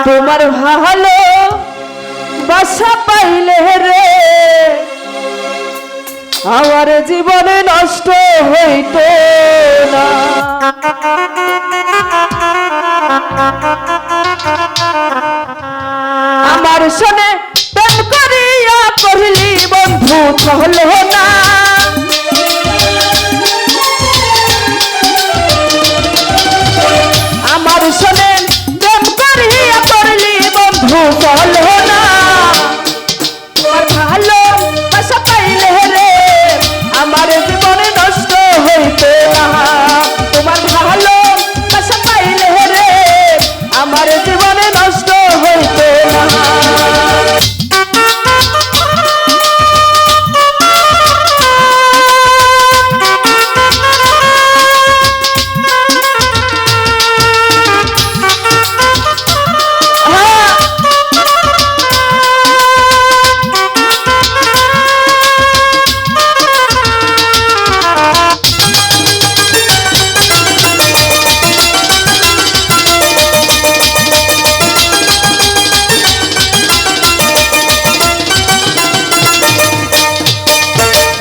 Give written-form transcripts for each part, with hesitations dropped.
তোমার ভালো বাসা পাইলে রে আমার জীবনে নষ্ট হইতো না। আমার সনে প্রেম করিয়া কহিলি বন্ধু চলো না। আমার সনে প্রেম করিয়া করলি বন্ধু চলো না। তোমার ভালো বাসা পাইলে রে আমার জীবনে নষ্ট হইতো না। তোমার ভালো বাসা পাইলে রে আমার জীবনে নষ্ট হইতো না।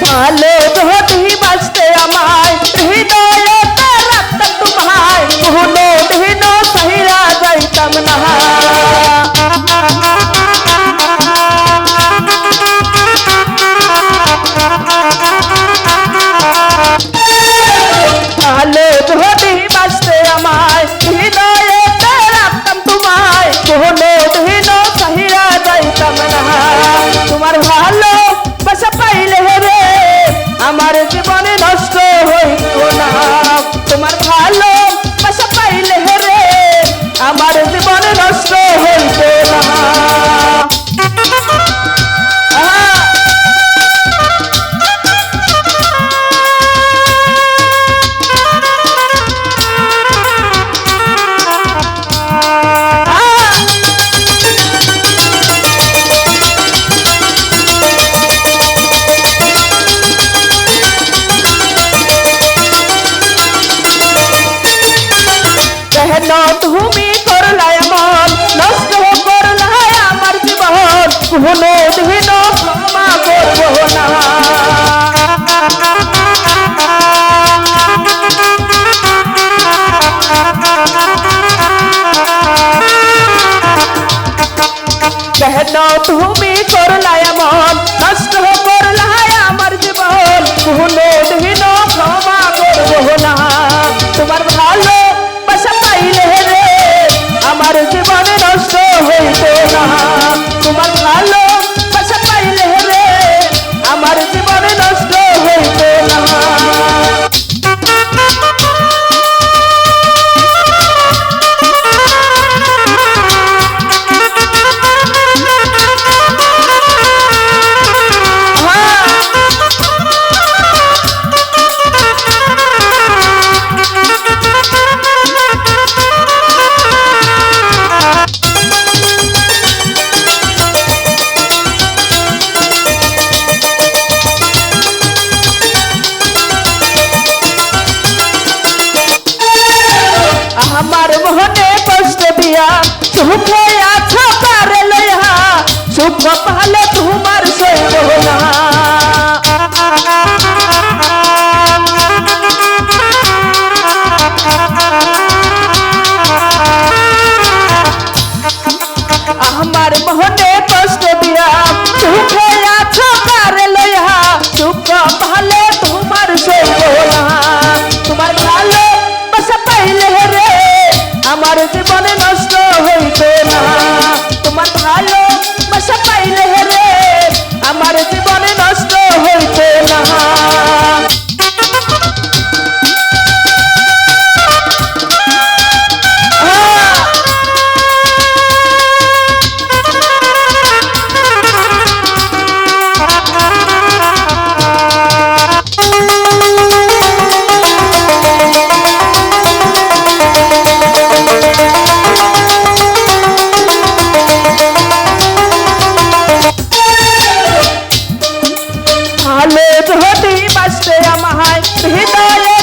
ভালো ধরি বাঁচতে আমায় হৃদয়তে রাখতাম তোমায় কোনো দিন সহিরা যাইতাম না। ভালো ধরি বাঁচতে আমায় হৃদয়তে রাখতাম তোমায় কোনো দিন সহিরা যাইতাম না। তোমার ভালো বাসা পাইলে রে আমার জীবনে নষ্ট হইতো না। তোমার ভালো বাসা পাইলে রে আমার জীবনে নষ্ট হইতো না। কেন তুমি করলাই এমন নষ্ট করলাই আমার জীবন কোনো দিন ক্ষমা করব না। কেন তুমি করলাই এমন নষ্ট করলাই আমার জীবন কোনো দিন ক্ষমা করব না। তোমার ভালো বাসা পাইলে রে আমার জীবনে নষ্ট হইতো না। তোমার ভালো বাসা পাইলে রে আমার জীবনে নষ্ট হইতো না। আমার মনে কষ্ট দিয়া সুখে আছো কারে লইয়া সুখ পালে তোমার সইব না। আমার মনে কষ্ট দিয়া সুখে আছো কারে লইয়া সুখ পালে তোমার সইব না। তোমার ভালো বাসা পাইলে রে আমার জীবনে নষ্ট হইতো না। তোমার ভালো বাসা পাইলে রে আমার জীবনে নষ্ট হইতো না। ভালো ধরি বাঁচতে আমায় হৃদয়ে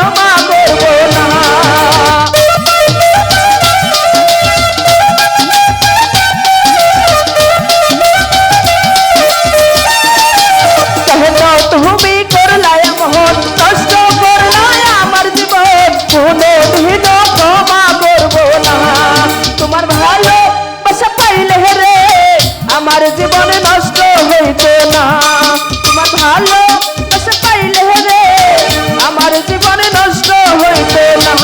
ক্ষমা করব না। কেন তুমি করলাই এমন, নষ্ট করলাই আমার জীবন, কোনদিনও ক্ষমা করব না। তোমার ভালোবাসা পাইলে রে আমার জীবন নষ্ট হইতো না। তোমার ভালোবাসা পাইলে রে আমার জীবন নষ্ট হইতো না।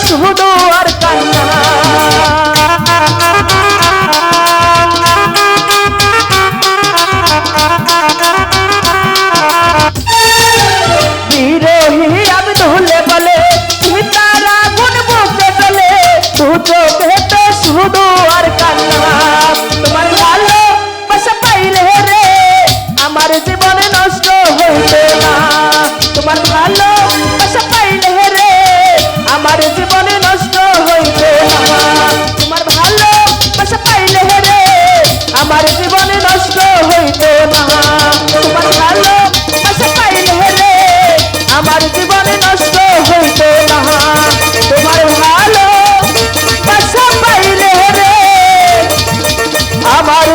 শুধু আর কান্না, বিরোহী আমি ধুলে বলে সীতার আগুন বুকে চলে, দু চোখেতে শুধু আর কান্না। তোমার ভালোবাসা পাইলে রে আমার জীবন নষ্ট হইতো না। তোমার ভালোবাসা পাইলে রে আমার জীবনে নষ্ট হইতো না। তোমার ভালোবাসা পাইলে রে আমার জীবনে নষ্ট হইতো না। তোমার ভালোবাসা পাইলে রে আমার জীবনে নষ্ট হইতো না। তোমার ভালোবাসা পাইলে রে আমার